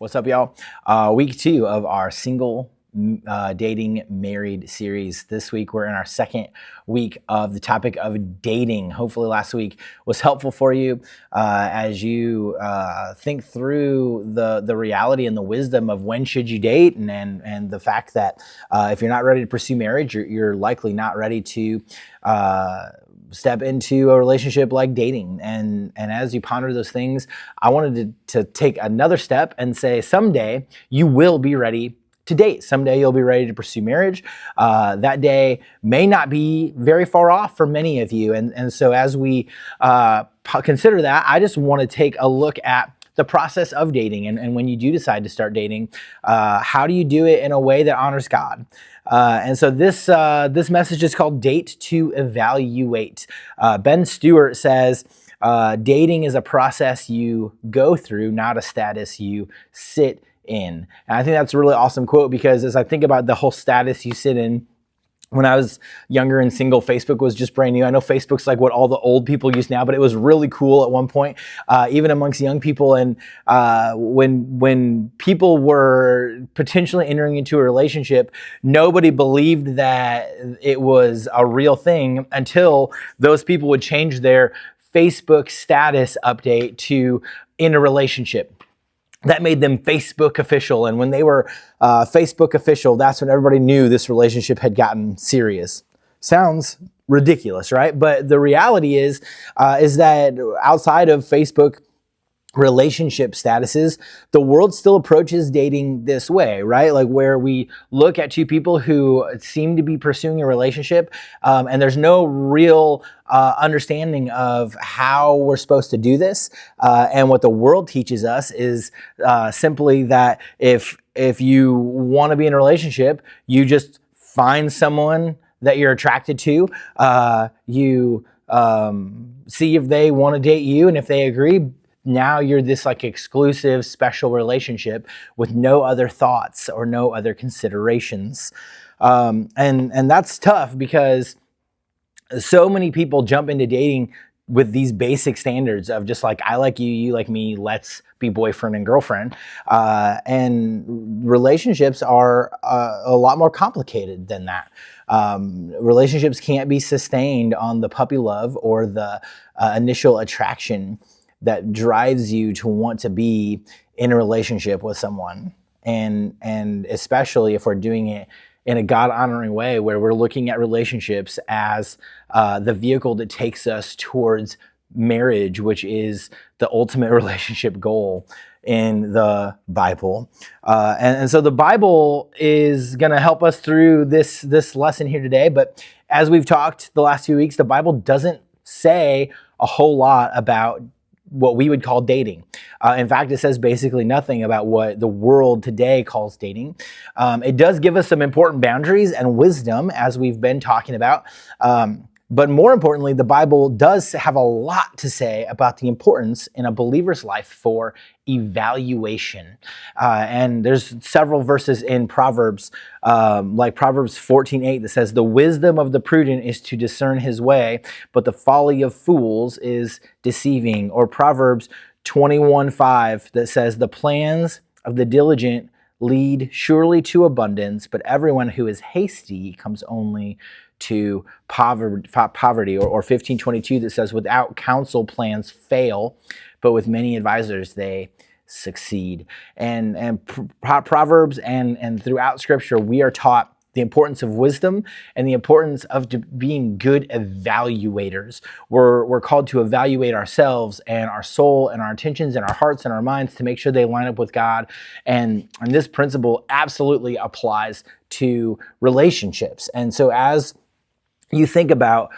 What's up, y'all? Week 2 of our single dating married series. This week we're in our second week of the topic of dating. Hopefully last week was helpful for you as you think through the reality and the wisdom of when should you date, and the fact that if you're not ready to pursue marriage, you're likely not ready to step into a relationship like dating. And as you ponder those things, I wanted to take another step and say someday you will be ready to date. Someday you'll be ready to pursue marriage. That day may not be very far off for many of you. And so as we consider that, I just want to take a look at the process of dating. And when you do decide to start dating, how do you do it in a way that honors God? And so this message is called Date to Evaluate. Ben Stewart says, dating is a process you go through, not a status you sit in. And I think that's a really awesome quote, because as I think about the whole status you sit in, when I was younger and single, Facebook was just brand new. I know Facebook's like what all the old people use now, but it was really cool at one point, even amongst young people. And when people were potentially entering into a relationship, nobody believed that it was a real thing until those people would change their Facebook status update to in a relationship. That made them Facebook official. And when they were Facebook official, that's when everybody knew this relationship had gotten serious. Sounds ridiculous, right? But the reality is that outside of Facebook relationship statuses, the world still approaches dating this way, right? Like where we look at two people who seem to be pursuing a relationship, and there's no real understanding of how we're supposed to do this. And what the world teaches us is simply that if you want to be in a relationship, you just find someone that you're attracted to, you see if they want to date you, and if they agree, now you're this like exclusive special relationship with no other thoughts or no other considerations. And that's tough, because so many people jump into dating with these basic standards of just like, I like you, you like me, let's be boyfriend and girlfriend. And relationships are a lot more complicated than that. Relationships can't be sustained on the puppy love or the initial attraction that drives you to want to be in a relationship with someone. And especially if we're doing it in a God-honoring way, where we're looking at relationships as the vehicle that takes us towards marriage, which is the ultimate relationship goal in the Bible. And so the Bible is going to help us through this lesson here today. But as we've talked the last few weeks, the Bible doesn't say a whole lot about what we would call dating. In fact, it says basically nothing about what the world today calls dating. It does give us some important boundaries and wisdom, as we've been talking about. But more importantly, the Bible does have a lot to say about the importance in a believer's life for evaluation. And there's several verses in Proverbs, like Proverbs 14:8, that says, "The wisdom of the prudent is to discern his way, but the folly of fools is deceiving." Or Proverbs 21:5, that says, "The plans of the diligent lead surely to abundance, but everyone who is hasty comes only to poverty." Or 15:22, that says, "Without counsel plans fail, but with many advisors they succeed." And Proverbs and throughout Scripture, we are taught the importance of wisdom and the importance of being good evaluators. We're called to evaluate ourselves and our soul and our intentions and our hearts and our minds to make sure they line up with God. And this principle absolutely applies to relationships. And so as you think about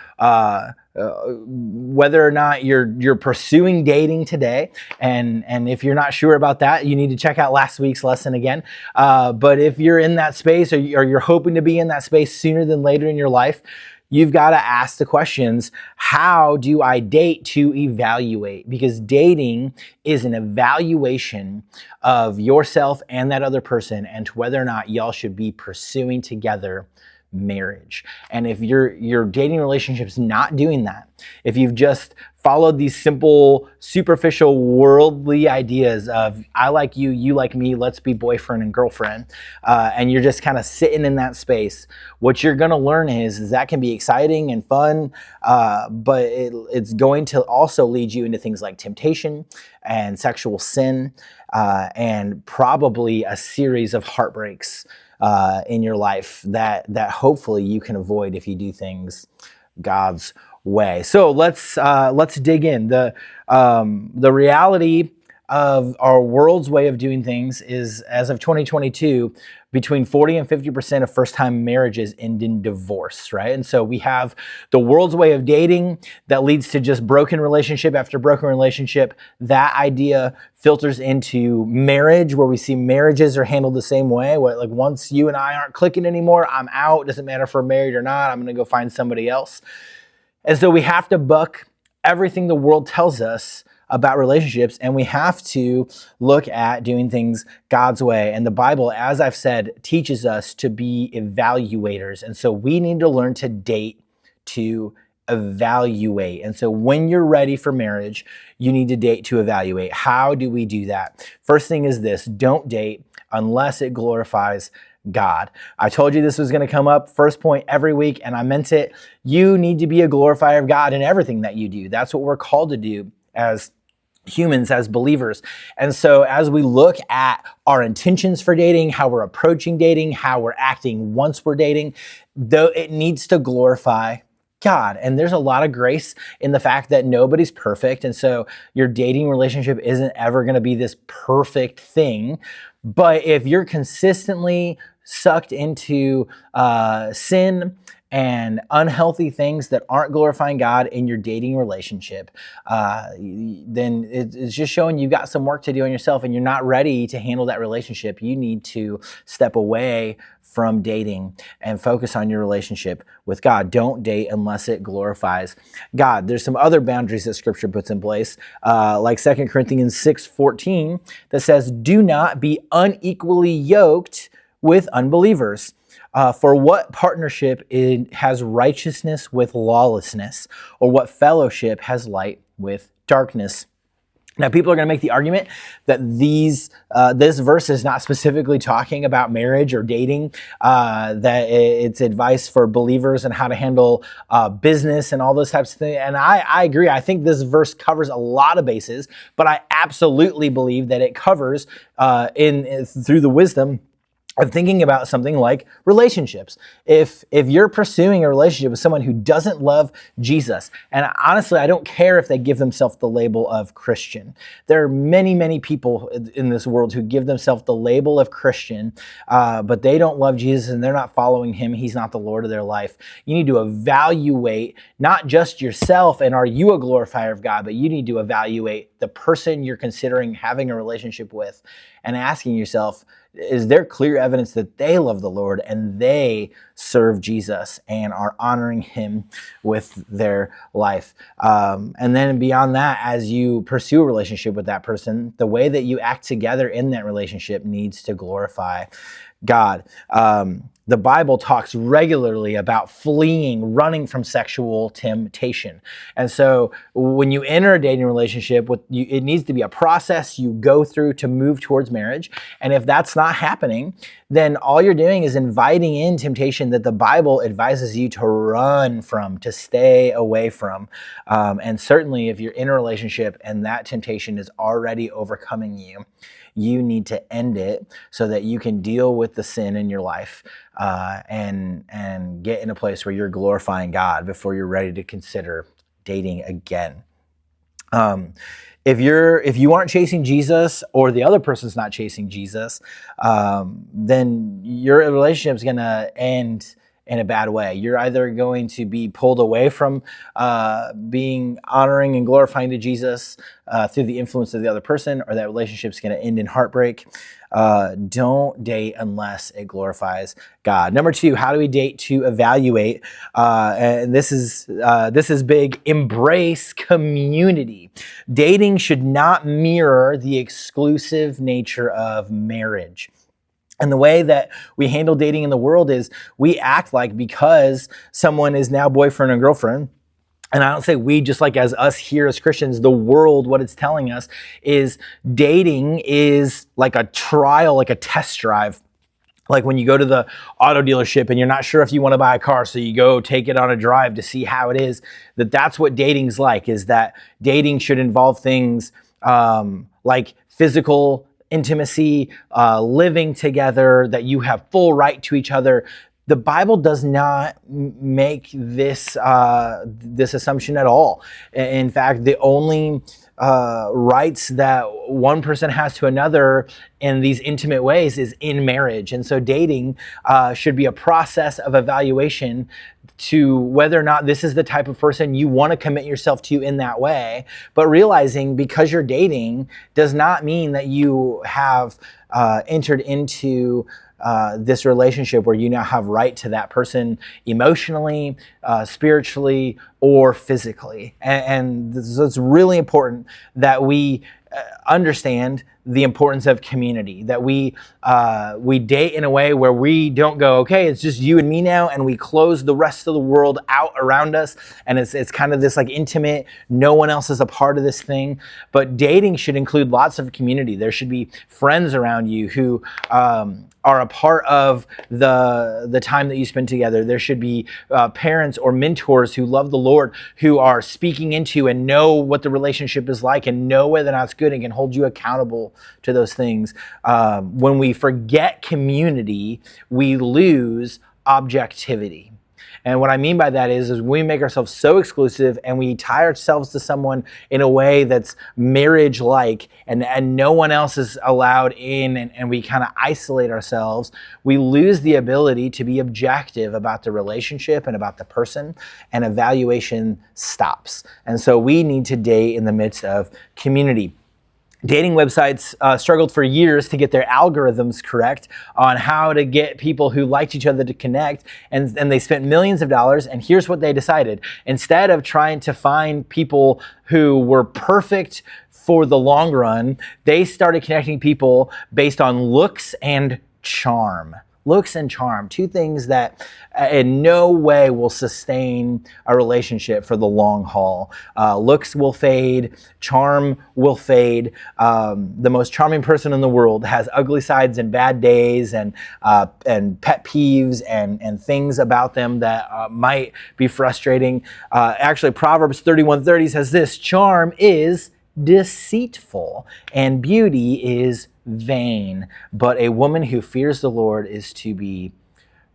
whether or not you're pursuing dating today, and if you're not sure about that, you need to check out last week's lesson again. But if you're in that space, or you're hoping to be in that space sooner than later in your life, you've got to ask the questions, how do I date to evaluate? Because dating is an evaluation of yourself and that other person, and to whether or not y'all should be pursuing together marriage. And if your dating relationship's not doing that, if you've just followed these simple, superficial, worldly ideas of I like you, you like me, let's be boyfriend and girlfriend, and you're just kind of sitting in that space, what you're going to learn is that can be exciting and fun, but it's going to also lead you into things like temptation and sexual sin, and probably a series of heartbreaks in your life that hopefully you can avoid if you do things God's way. So let's dig in. The reality of our world's way of doing things is, as of 2022, between 40 and 50% of first-time marriages end in divorce, right? And so we have the world's way of dating that leads to just broken relationship after broken relationship. That idea filters into marriage, where we see marriages are handled the same way. Like, once you and I aren't clicking anymore, I'm out. Doesn't matter if we're married or not. I'm going to go find somebody else. And so we have to buck everything the world tells us about relationships, and we have to look at doing things God's way. And the Bible, as I've said, teaches us to be evaluators. And so we need to learn to date to evaluate. And so when you're ready for marriage, you need to date to evaluate. How do we do that? First thing is this: don't date unless it glorifies God. I told you this was going to come up first point every week, and I meant it. You need to be a glorifier of God in everything that you do. That's what we're called to do as humans, as believers. And so as we look at our intentions for dating, how we're approaching dating, how we're acting once we're dating, though, it needs to glorify God. And there's a lot of grace in the fact that nobody's perfect. And so your dating relationship isn't ever going to be this perfect thing. But if you're consistently sucked into sin and unhealthy things that aren't glorifying God in your dating relationship, then it's just showing you've got some work to do on yourself, and you're not ready to handle that relationship. You need to step away from dating and focus on your relationship with God. Don't date unless it glorifies God. There's some other boundaries that Scripture puts in place, like 2 Corinthians 6:14, that says, "Do not be unequally yoked with unbelievers. For what partnership has righteousness with lawlessness? Or what fellowship has light with darkness?" Now, people are going to make the argument that this verse is not specifically talking about marriage or dating, that it's advice for believers and how to handle business and all those types of things. And I agree. I think this verse covers a lot of bases, but I absolutely believe that it covers through the wisdom of thinking about something like relationships. If you're pursuing a relationship with someone who doesn't love Jesus, and honestly, I don't care if they give themselves the label of Christian. There are many, many people in this world who give themselves the label of Christian, but they don't love Jesus and they're not following him. He's not the Lord of their life. You need to evaluate not just yourself and are you a glorifier of God, but you need to evaluate the person you're considering having a relationship with and asking yourself, is there clear evidence that they love the Lord and they serve Jesus and are honoring him with their life? And then beyond that, as you pursue a relationship with that person, the way that you act together in that relationship needs to glorify God. The Bible talks regularly about fleeing, running from sexual temptation. And so when you enter a dating relationship, it needs to be a process you go through to move towards marriage. And if that's not happening, then all you're doing is inviting in temptation that the Bible advises you to run from, to stay away from. And certainly if you're in a relationship and that temptation is already overcoming you, you need to end it so that you can deal with the sin in your life and get in a place where you're glorifying God before you're ready to consider dating again. If you aren't chasing Jesus or the other person's not chasing Jesus, then your relationship is going to end in a bad way. You're either going to be pulled away from being honoring and glorifying to Jesus through the influence of the other person, or that relationship's going to end in heartbreak. Don't date unless it glorifies God. Number 2, how do we date to evaluate? And this is big. Embrace community. Dating should not mirror the exclusive nature of marriage. And the way that we handle dating in the world is we act like because someone is now boyfriend and girlfriend, and I don't say we, just like as us here as Christians, the world, what it's telling us is dating is like a trial, like a test drive. Like when you go to the auto dealership and you're not sure if you want to buy a car, so you go take it on a drive to see how it is. That's what dating's like, is that dating should involve things like physical intimacy, living together, that you have full right to each other. The Bible does not make this this assumption at all. In fact, the only rights that one person has to another in these intimate ways is in marriage. And so dating should be a process of evaluation to whether or not this is the type of person you want to commit yourself to in that way. But realizing because you're dating does not mean that you have entered into this relationship where you now have right to that person emotionally, spiritually, or physically. And so it's really important that we understand the importance of community, that we date in a way where we don't go, okay, it's just you and me now, and we close the rest of the world out around us, and it's kind of this like intimate, no one else is a part of this thing. But dating should include lots of community. There should be friends around you who are a part of the time that you spend together. There should be parents or mentors who love the Lord, who are speaking into and know what the relationship is like and know whether or not it's good and can hold you accountable to those things. When we forget community, we lose objectivity. And what I mean by that is we make ourselves so exclusive and we tie ourselves to someone in a way that's marriage-like, and no one else is allowed in, and we kind of isolate ourselves. We lose the ability to be objective about the relationship and about the person, and evaluation stops. And so we need to date in the midst of community. Dating websites struggled for years to get their algorithms correct on how to get people who liked each other to connect, and they spent millions of dollars, and here's what they decided. Instead of trying to find people who were perfect for the long run, they started connecting people based on looks and charm. Looks and charm, two things that in no way will sustain a relationship for the long haul. Looks will fade, charm will fade. The most charming person in the world has ugly sides and bad days and pet peeves and things about them that might be frustrating. Actually, Proverbs 31:30 says this: charm is deceitful and beauty is vain, but a woman who fears the Lord is to be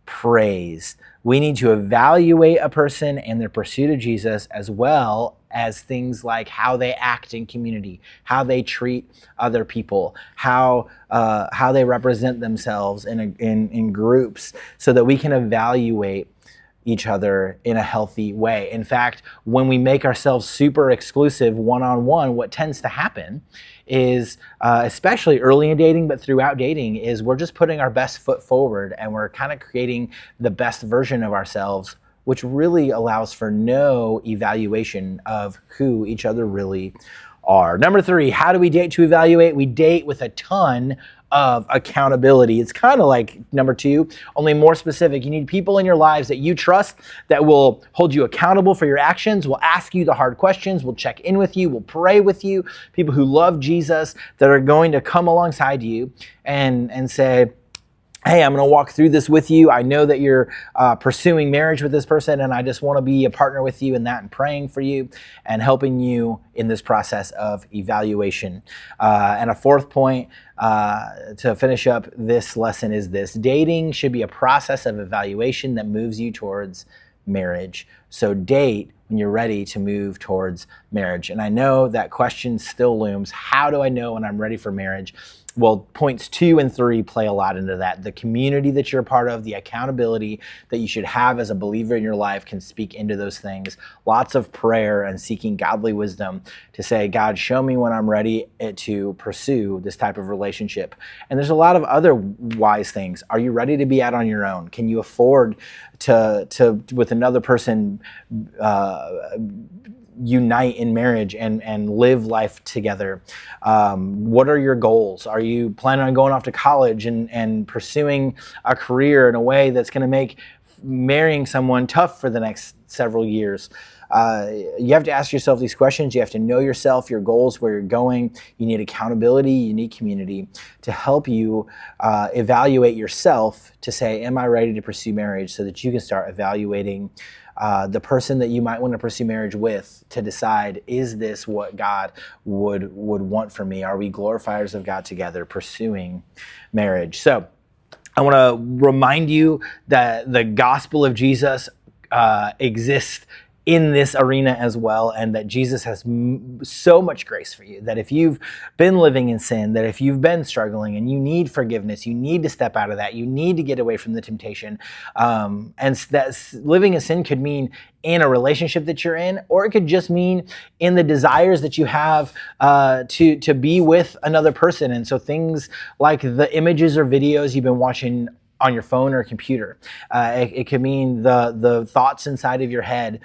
praised. We need to evaluate a person and their pursuit of Jesus, as well as things like how they act in community, how they treat other people, how they represent themselves in groups, so that we can evaluate each other in a healthy way. In fact, when we make ourselves super exclusive one-on-one, what tends to happen is, especially early in dating, but throughout dating, is we're just putting our best foot forward and we're kind of creating the best version of ourselves, which really allows for no evaluation of who each other really are. Number 3, how do we date to evaluate? We date with a ton of accountability. It's kind of like number 2, only more specific. You need people in your lives that you trust, that will hold you accountable for your actions, will ask you the hard questions, will check in with you, will pray with you, people who love Jesus, that are going to come alongside you and say, hey, I'm going to walk through this with you. I know that you're pursuing marriage with this person, and I just want to be a partner with you in that and praying for you and helping you in this process of evaluation. And a 4th point to finish up this lesson is this: dating should be a process of evaluation that moves you towards marriage. So date when you're ready to move towards marriage. And I know that question still looms. How do I know when I'm ready for marriage? Well, points 2 and 3 play a lot into that. The community that you're a part of, the accountability that you should have as a believer in your life can speak into those things. Lots of prayer and seeking godly wisdom to say, God, show me when I'm ready to pursue this type of relationship. And there's a lot of other wise things. Are you ready to be out on your own? Can you afford to with another person, unite in marriage and live life together? What are your goals? Are you planning on going off to college and pursuing a career in a way that's going to make marrying someone tough for the next several years? You have to ask yourself these questions. You have to know yourself, your goals, where you're going. You need accountability, you need community to help you evaluate yourself to say, am I ready to pursue marriage, so that you can start evaluating the person that you might want to pursue marriage with, to decide, is this what God would want for me? Are we glorifiers of God together pursuing marriage? So I want to remind you that the gospel of Jesus exists in this arena as well, and that Jesus has so much grace for you, that if you've been living in sin, that if you've been struggling and you need forgiveness, you need to step out of that, you need to get away from the temptation. And that living in sin could mean in a relationship that you're in, or it could just mean in the desires that you have to be with another person. And so things like the images or videos you've been watching on your phone or computer. It could mean the thoughts inside of your head.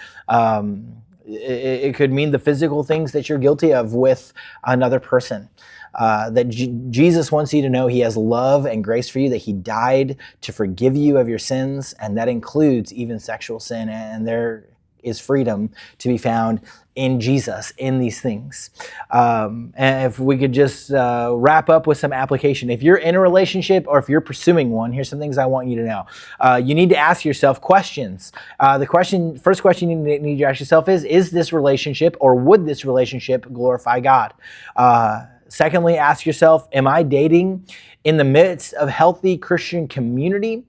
It could mean the physical things that you're guilty of with another person. That Jesus wants you to know he has love and grace for you, that he died to forgive you of your sins, and that includes even sexual sin. And there is freedom to be found in Jesus, in these things. And if we could just wrap up with some application. If you're in a relationship or if you're pursuing one, here's some things I want you to know. You need to ask yourself questions. First question you need to ask yourself is this relationship, or would this relationship glorify God? Secondly, ask yourself, am I dating in the midst of healthy Christian community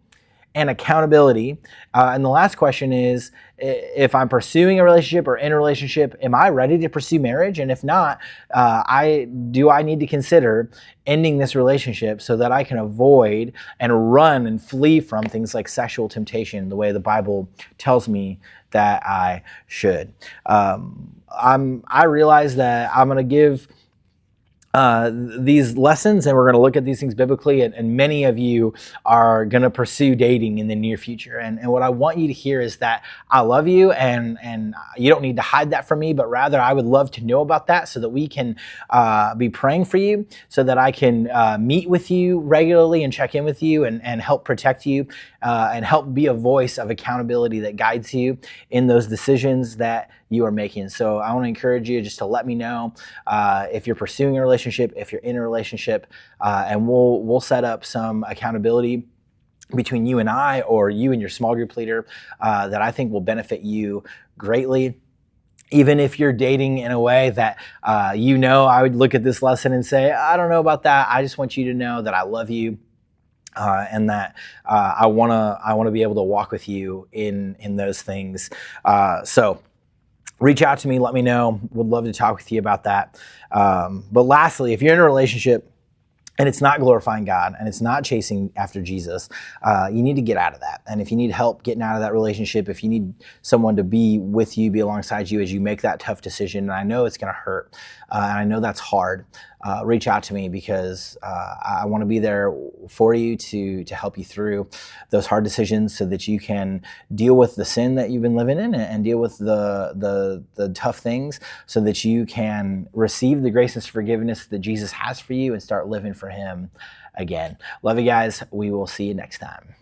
and accountability? And the last question is, if I'm pursuing a relationship or in a relationship, am I ready to pursue marriage? And if not, do I need to consider ending this relationship so that I can avoid and run and flee from things like sexual temptation, the way the Bible tells me that I should? I realize that I'm going to give these lessons, and we're going to look at these things biblically, and many of you are going to pursue dating in the near future. And what I want you to hear is that I love you, and you don't need to hide that from me, but rather I would love to know about that, so that we can be praying for you, so that I can meet with you regularly and check in with you and help protect you and help be a voice of accountability that guides you in those decisions that you are making. So I want to encourage you just to let me know if you're pursuing a relationship, if you're in a relationship, and we'll set up some accountability between you and I, or you and your small group leader, that I think will benefit you greatly. Even if you're dating in a way that, I would look at this lesson and say, I don't know about that. I just want you to know that I love you. And that I want to be able to walk with you in those things. So reach out to me, let me know. Would love to talk with you about that. But lastly, if you're in a relationship and it's not glorifying God and it's not chasing after Jesus, you need to get out of that. And if you need help getting out of that relationship, if you need someone to be with you, be alongside you as you make that tough decision, and I know it's going to hurt, and I know that's hard, reach out to me, because I want to be there for you to help you through those hard decisions, so that you can deal with the sin that you've been living in and deal with the tough things, so that you can receive the grace and forgiveness that Jesus has for you and start living for him again. Love you guys. We will see you next time.